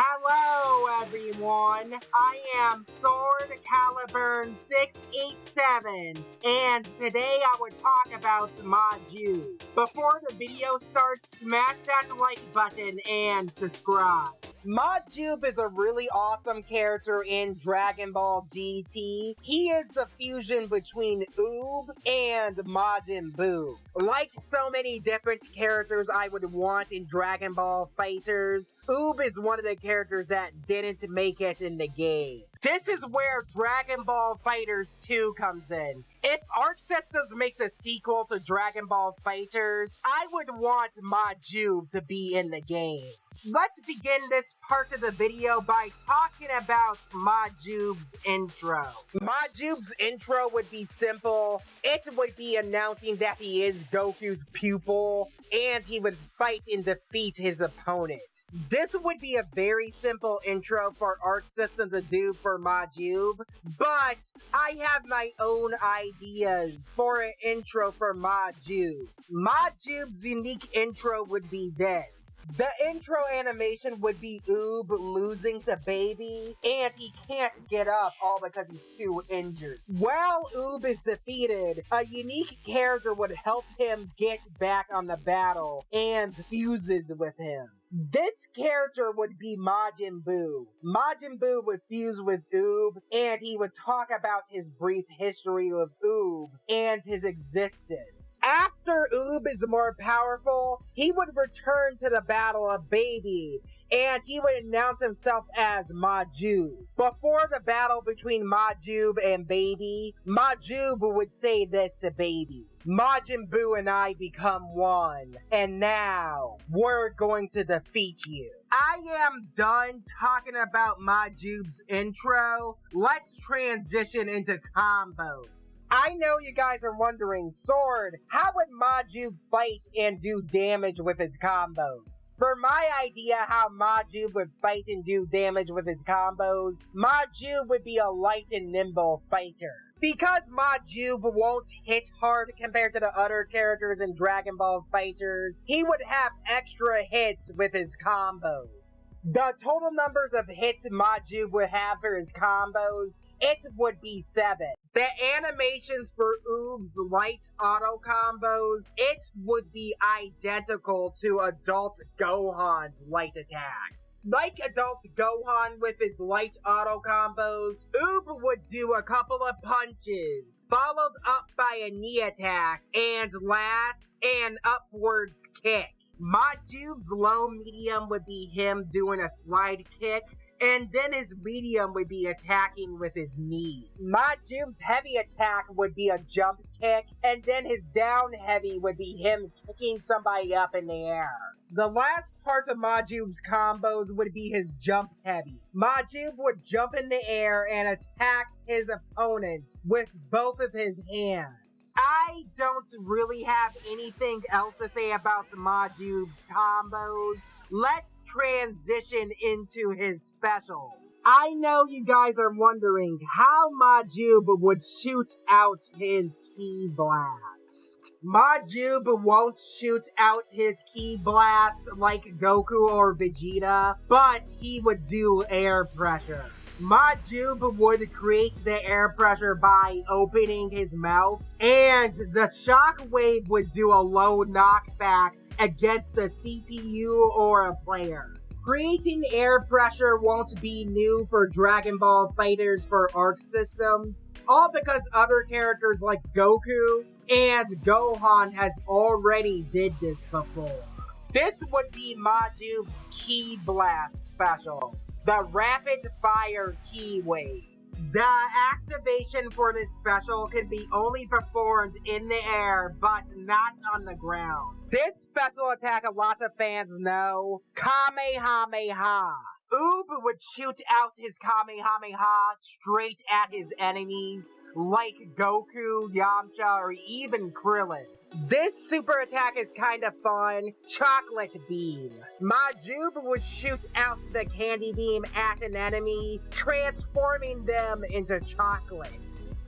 Hello everyone, I am Sword Caliburn 687 and today I will talk about Majuub. Before the video starts, smash that like button and subscribe. Majuub is a really awesome character in Dragon Ball GT. He is the fusion between Oob and Majin Buu. Like so many different characters I would want in Dragon Ball FighterZ, Oob is one of the characters that didn't make it in the game. This is where Dragon Ball FighterZ 2 comes in. If Arc Systems makes a sequel to Dragon Ball FighterZ, I would want Majuub to be in the game. Let's begin this part of the video by talking about Majuub's intro. Majuub's intro would be simple. It would be announcing that he is Goku's pupil, and he would fight and defeat his opponent. This would be a very simple intro for Arc System to do for Majuub, but I have my own ideas for an intro for Majuub. Majuub's unique intro would be this. The intro animation would be Oob losing to Baby, and he can't get up all because he's too injured. While Oob is defeated, a unique character would help him get back on the battle and fuses with him. This character would be Majin Buu. Majin Buu would fuse with Oob, and he would talk about his brief history with Oob and his existence. After Oob is more powerful, he would return to the Battle of Baby, and he would announce himself as Majuub. Before the battle between Majuub and Baby, Majuub would say this to Baby. Majin Buu and I become one, and now we're going to defeat you. I am done talking about Majuub's intro. Let's transition into combos. I know you guys are wondering, Sword, how would Majuub fight and do damage with his combos? For my idea how Majuub would fight and do damage with his combos, Majuub would be a light and nimble fighter. Because Majuub won't hit hard compared to the other characters in Dragon Ball FighterZ, he would have extra hits with his combos. The total numbers of hits Majuub would have for his combos, it would be 7. The animations for Oob's light auto combos, it would be identical to Adult Gohan's light attacks. Like Adult Gohan with his light auto combos, Oob would do a couple of punches, followed up by a knee attack, and last, an upwards kick. Majuub's low medium would be him doing a slide kick, and then his medium would be attacking with his knee. Majuub's heavy attack would be a jump kick, and then his down heavy would be him kicking somebody up in the air. The last part of Majuub's combos would be his jump heavy. Majuub would jump in the air and attack his opponent with both of his hands. I don't really have anything else to say about Majuub's combos. Let's transition into his specials. I know you guys are wondering how Majuub would shoot out his Ki Blast. Majuub won't shoot out his Ki Blast like Goku or Vegeta, but he would do air pressure. Majuub would create the air pressure by opening his mouth, and the shockwave would do a low knockback against a CPU or a player. Creating air pressure won't be new for Dragon Ball FighterZ for Arc Systems, all because other characters like Goku and Gohan has already did this before. This would be Majuub's Ki Blast special, the Rapid Fire Ki Wave. The activation for this special can be only performed in the air, but not on the ground. This special attack a lot of fans know, Kamehameha. Oob would shoot out his Kamehameha straight at his enemies, like Goku, Yamcha, or even Krillin. This super attack is kind of fun, Chocolate Beam. Majuub would shoot out the candy beam at an enemy, transforming them into chocolate.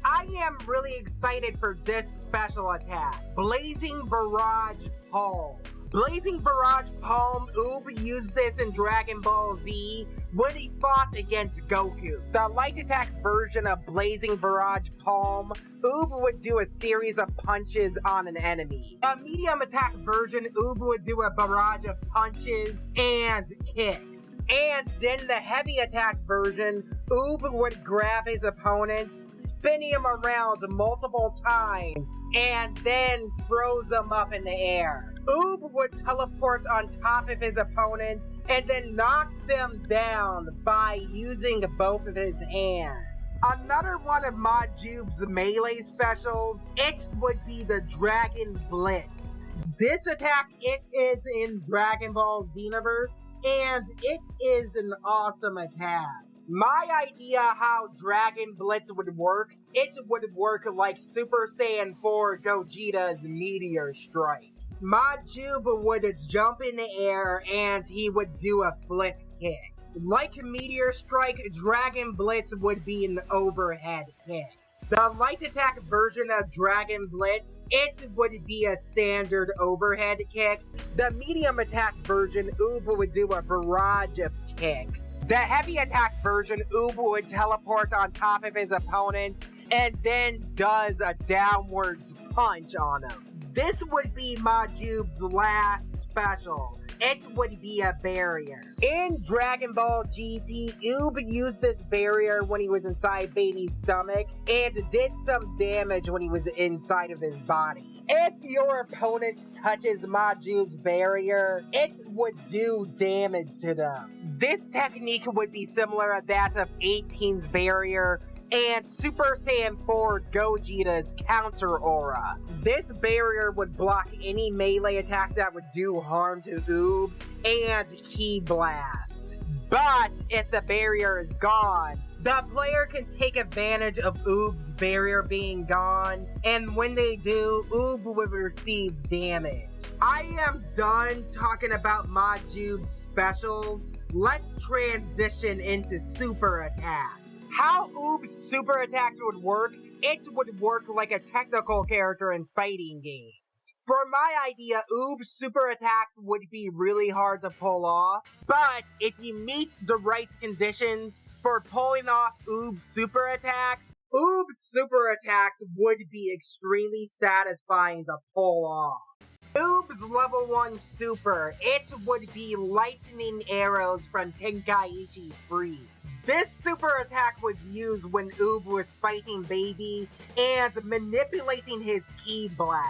I am really excited for this special attack, Blazing Barrage Pulse. Blazing Barrage Palm, Oob used this in Dragon Ball Z when he fought against Goku. The light attack version of Blazing Barrage Palm, Oob would do a series of punches on an enemy. The medium attack version, Oob would do a barrage of punches and kicks. And then the heavy attack version, Oob would grab his opponent, spinning him around multiple times, and then throws them up in the air. Oob would teleport on top of his opponent and then knocks them down by using both of his hands. Another one of Majuub's melee specials, it would be the Dragon Blitz. This attack, it is in Dragon Ball Xenoverse, and it is an awesome attack. My idea how Dragon Blitz would work, it would work like Super Saiyan 4 Gogeta's Meteor Strike. Majuub would jump in the air and he would do a flip kick. Like Meteor Strike, Dragon Blitz would be an overhead kick. The light attack version of Dragon Blitz, it would be a standard overhead kick. The medium attack version, Oob would do a barrage of kicks. The heavy attack version, Oob would teleport on top of his opponent and then does a downwards punch on him. This would be Majuub's last special. It would be a barrier. In Dragon Ball GT, Oob used this barrier when he was inside Baby's stomach and did some damage when he was inside of his body. If your opponent touches Majuub's barrier, it would do damage to them. This technique would be similar to that of 18's barrier and Super Saiyan 4 Gogeta's Counter Aura. This barrier would block any melee attack that would do harm to Oob and Ki Blast. But if the barrier is gone, the player can take advantage of Oob's barrier being gone, and when they do, Oob will receive damage. I am done talking about Majuub's specials. Let's transition into super attacks. How Oob's super attacks would work, it would work like a technical character in fighting games. For my idea, Oob's super attacks would be really hard to pull off, but if you meet the right conditions for pulling off Oob's super attacks would be extremely satisfying to pull off. Oob's level 1 super, it would be lightning arrows from Tenkaichi Freeze. This super attack was used when Oob was fighting Baby and manipulating his Ki Blast.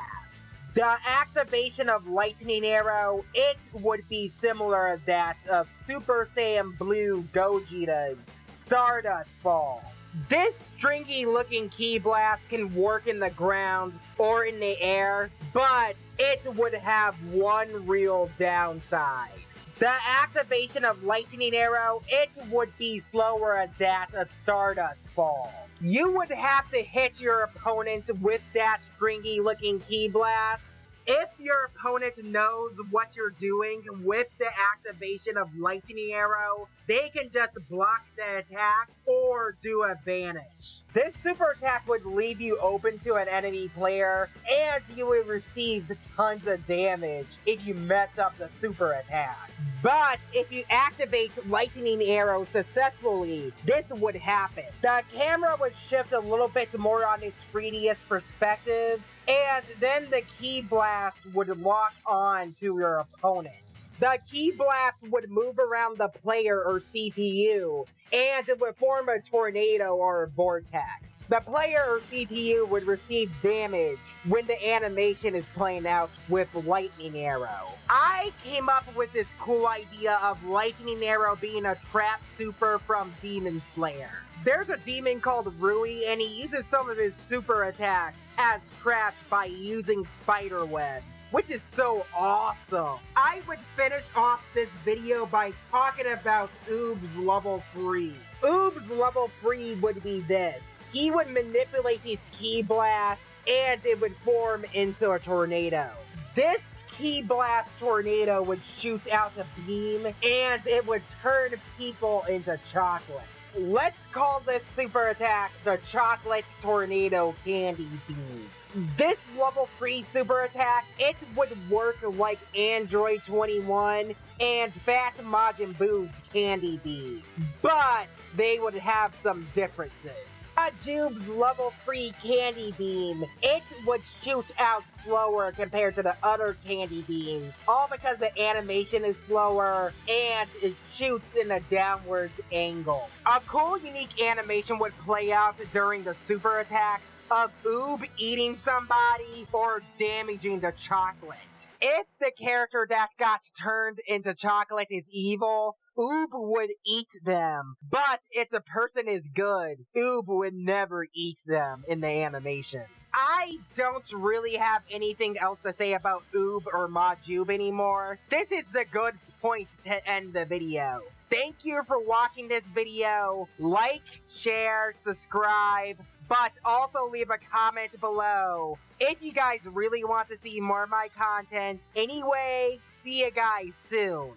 The activation of Lightning Arrow, it would be similar to that of Super Saiyan Blue Gogeta's Stardust Fall. This stringy looking Ki Blast can work in the ground or in the air, but it would have one real downside. The activation of Lightning Arrow, it would be slower than that of Stardust Fall. You would have to hit your opponent with that stringy looking Ki Blast. If your opponent knows what you're doing with the activation of Lightning Arrow, they can just block the attack or do a vanish. This super attack would leave you open to an enemy player, and you would receive tons of damage if you mess up the super attack. But if you activate Lightning Arrow successfully, this would happen. The camera would shift a little bit more on its 3DS perspective, and then the Ki Blast would lock on to your opponent. The Ki Blast would move around the player or CPU, and it would form a tornado or a vortex. The player or CPU would receive damage when the animation is playing out with Lightning Arrow. I came up with this cool idea of Lightning Arrow being a trap super from Demon Slayer. There's a demon called Rui, and he uses some of his super attacks as traps by using spider webs, which is so awesome. I would finish off this video by talking about Oob's level 3. Oob's level 3 would be this. He would manipulate his Ki Blast, and it would form into a tornado. This Ki Blast tornado would shoot out a beam, and it would turn people into chocolate. Let's call this super attack the Chocolate Tornado Candy Beam. This level 3 super attack, it would work like Android 21 and Fat Majin Buu's Candy Beam, but they would have some differences. Majuub's level 3 Candy Beam, it would shoot out slower compared to the other Candy Beams, all because the animation is slower and it shoots in a downwards angle. A cool unique animation would play out during the super attack of Oob eating somebody or damaging the chocolate. If the character that got turned into chocolate is evil, Oob would eat them. But if the person is good, Oob would never eat them in the animation. I don't really have anything else to say about Oob or Majuub anymore. This is the good point to end the video. Thank you for watching this video. Like, share, subscribe, but also leave a comment below if you guys really want to see more of my content. Anyway, see you guys soon.